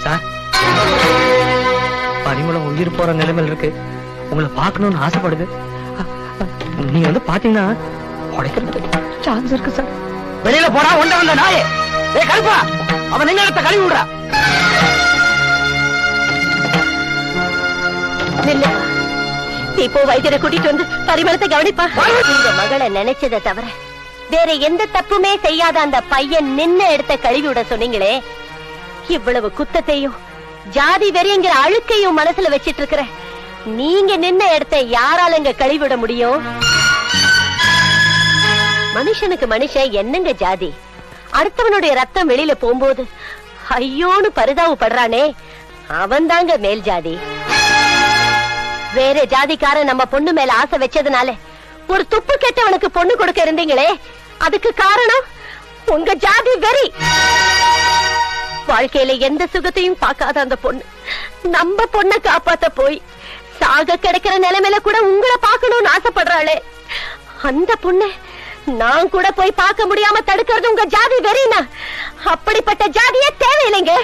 Sir, Parimalam உயிர் போற நிலைமையில் இருக்கு. உங்களை பார்க்கணும்னு ஆசைப்படுது. நீங்க வந்து பாத்தீங்கன்னா உடைக்கிறதுக்கு சான்ஸ் இருக்கு சார். வெளியில போடா ஒண்ட வந்த நாயே. ஏய் கருப்பா, அவன் நின்ன இடத்தை கழுவி விடுறா. இப்போ வைத்தியரை கூட்டிட்டு வந்து பரிமளத்தை கவனிப்பா. உங்க மகளை நினைச்சதை தவிர வேற எந்த தப்புமே செய்யாத அந்த பையன் நின்ன இடத்தை கழுவி விட சொன்னீங்களே, இவ்வளவு குத்தத்தையும் ஜாதி வெறிங்கிற அழுக்கையும் மனசுல வச்சிட்டு இருக்கிற நீங்க நின்ன இடத்தை யாரால இங்க கழுவிட முடியும்? மனுஷனுக்கு மனுஷன் என்னங்க ஜாதி? அடுத்தவனுடைய ரத்தம் வெளியில போகும்போது ஐயோன்னு பரிதாப படுறானே, அவன் தாங்க மேல் ஜாதி. வேற ஜாதிக்காரன் நம்ம பொண்ணு மேல ஆசை வச்சதுனால ஒரு துப்பு கெட்டவனுக்கு பொண்ணு கொடுக்க இருந்தீங்களே, அதுக்கு காரணம் உங்க ஜாதி வெறி. வாழ்க்கையில எந்த சுகத்தையும் பார்க்காத அந்த பொண்ணு நம்ம பொண்ணை காப்பாத்த போய் சாக கிடைக்கிற நிலைமையில கூட உங்களை பார்க்கணும்னு ஆசைப்படுறாளே, அந்த பொண்ணு நான் கூட போய் பார்க்க முடியாம தடுக்கிறது உங்க ஜாதி வெறினா? அப்படிப்பட்ட ஜாதியே தேவையில்லைங்க.